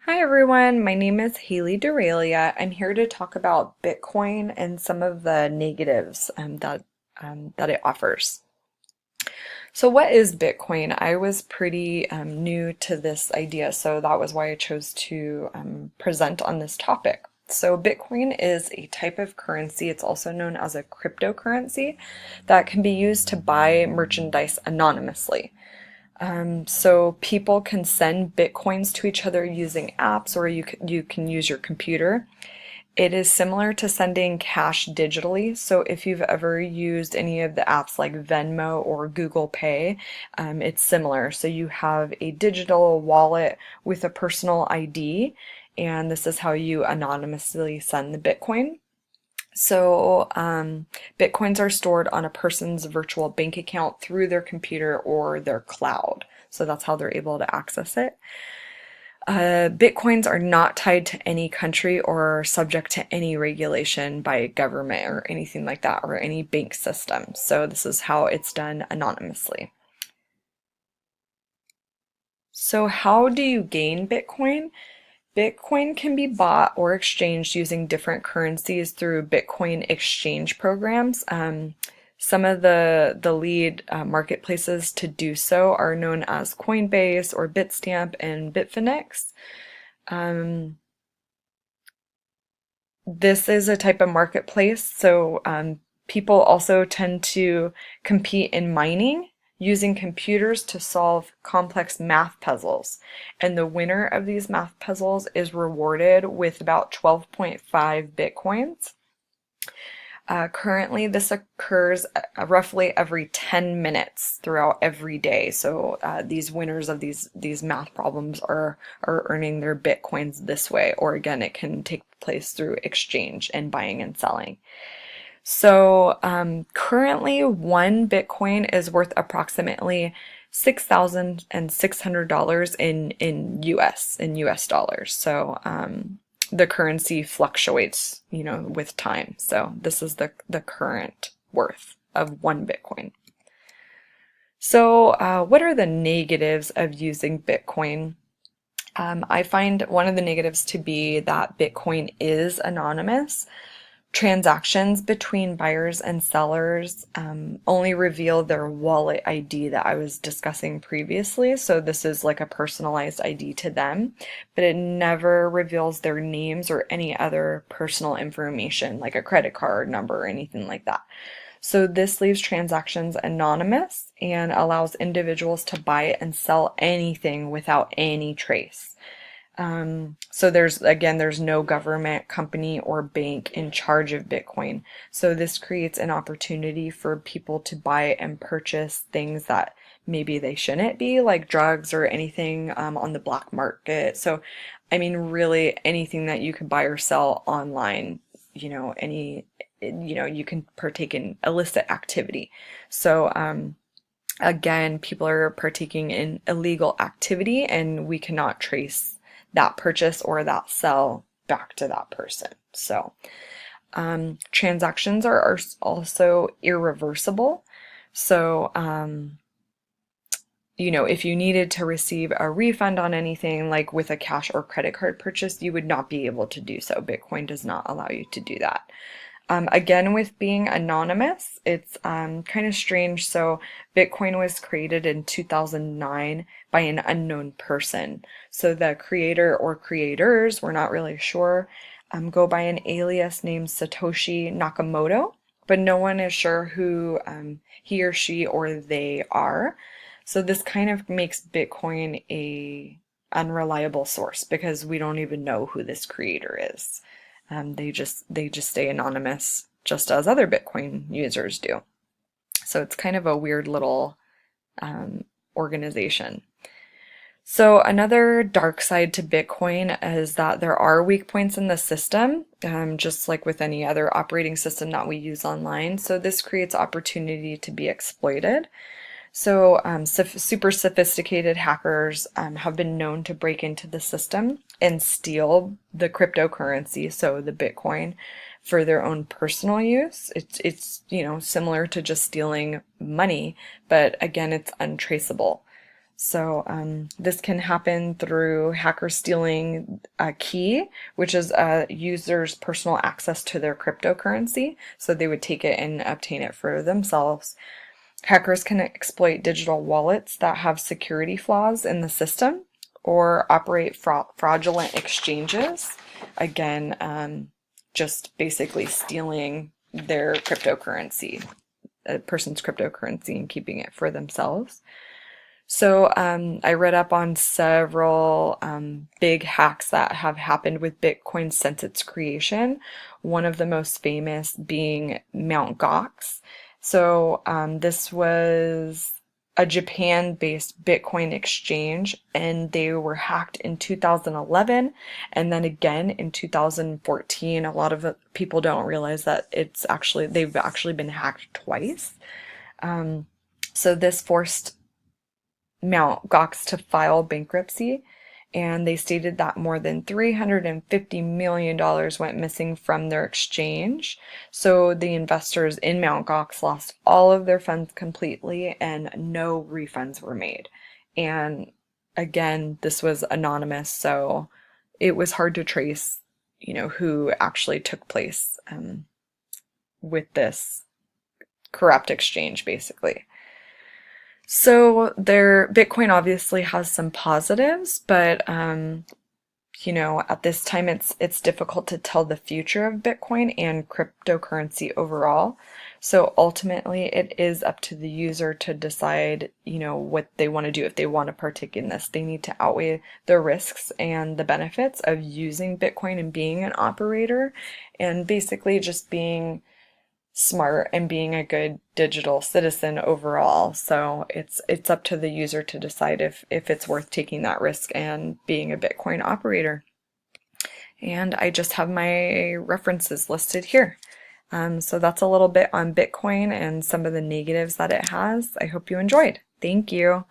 Hi everyone, my name is Haley Duralia. I'm here to talk about Bitcoin and some of the negatives that it offers. So what is Bitcoin? I was pretty new to this idea, so that was why I chose to present on this topic. So Bitcoin is a type of currency. It's also known as a cryptocurrency that can be used to buy merchandise anonymously. So people can send bitcoins to each other using apps, or you can use your computer. It is similar to sending cash digitally. So if you've ever used any of the apps like Venmo or Google Pay, it's similar. So you have a digital wallet with a personal ID, and this is how you anonymously send the Bitcoin. So, Bitcoins are stored on a person's virtual bank account through their computer or their cloud. So that's how they're able to access it. Bitcoins are not tied to any country or subject to any regulation by government or anything like that, or any bank system. So this is how it's done anonymously. So how do you gain Bitcoin? Bitcoin can be bought or exchanged using different currencies through Bitcoin exchange programs. Some of the lead marketplaces to do so are known as Coinbase or Bitstamp and Bitfinex. This is a type of marketplace, so people also tend to compete in mining using computers to solve complex math puzzles. And the winner of these math puzzles is rewarded with about 12.5 bitcoins. Currently, this occurs roughly every 10 minutes throughout every day. So these winners of these math problems are earning their bitcoins this way. Or again, it can take place through exchange and buying and selling. So currently, one Bitcoin is worth approximately $6,600 in US dollars. So the currency fluctuates, with time. So this is the current worth of one Bitcoin. So what are the negatives of using Bitcoin? I find one of the negatives to be that Bitcoin is anonymous. Transactions between buyers and sellers only reveal their wallet ID that I was discussing previously. So this is like a personalized ID to them, but it never reveals their names or any other personal information like a credit card number or anything like that. So this leaves transactions anonymous and allows individuals to buy and sell anything without any trace. So there's no government, company, or bank in charge of Bitcoin. So this creates an opportunity for people to buy and purchase things that maybe they shouldn't be, like drugs or anything on the black market. So, I mean, really anything that you can buy or sell online, you can partake in illicit activity. So, again, people are partaking in illegal activity, and we cannot trace that purchase or that sell back to that person. So transactions are also irreversible. So if you needed to receive a refund on anything like with a cash or credit card purchase, you would not be able to do so. Bitcoin does not allow you to do that. Again, with being anonymous, it's kind of strange. So Bitcoin was created in 2009 by an unknown person. So the creator or creators, we're not really sure, go by an alias named Satoshi Nakamoto, but no one is sure who he or she or they are. So this kind of makes Bitcoin a unreliable source because we don't even know who this creator is. They just stay anonymous, just as other Bitcoin users do. So it's kind of a weird little organization. So another dark side to Bitcoin is that there are weak points in the system, just like with any other operating system that we use online. So this creates opportunity to be exploited. So super sophisticated hackers have been known to break into the system and steal the cryptocurrency, so the Bitcoin, for their own personal use. It's similar to just stealing money, but again, it's untraceable. So this can happen through hackers stealing a key, which is a user's personal access to their cryptocurrency. So they would take it and obtain it for themselves. Hackers can exploit digital wallets that have security flaws in the system or operate fraudulent exchanges. Again, just basically stealing their cryptocurrency, a person's cryptocurrency, and keeping it for themselves. So I read up on several big hacks that have happened with Bitcoin since its creation. One of the most famous being Mt. Gox. So this was a Japan-based Bitcoin exchange, and they were hacked in 2011 and then again in 2014. A lot of people don't realize that they've actually been hacked twice. So this forced Mt. Gox to file bankruptcy, and they stated that more than $350 million went missing from their exchange. So the investors in Mt. Gox lost all of their funds completely, and no refunds were made. And again, this was anonymous, so it was hard to trace, who actually took place with this corrupt exchange, basically. So their Bitcoin obviously has some positives, but at this time it's difficult to tell the future of Bitcoin and cryptocurrency overall. So ultimately it is up to the user to decide, what they want to do. If they want to partake in this, they need to outweigh the risks and the benefits of using Bitcoin and being an operator, and basically just being smart and being a good digital citizen overall. So it's up to the user to decide if it's worth taking that risk and being a Bitcoin operator. And I just have my references listed here. So that's a little bit on Bitcoin and some of the negatives that it has. I hope you enjoyed. Thank you.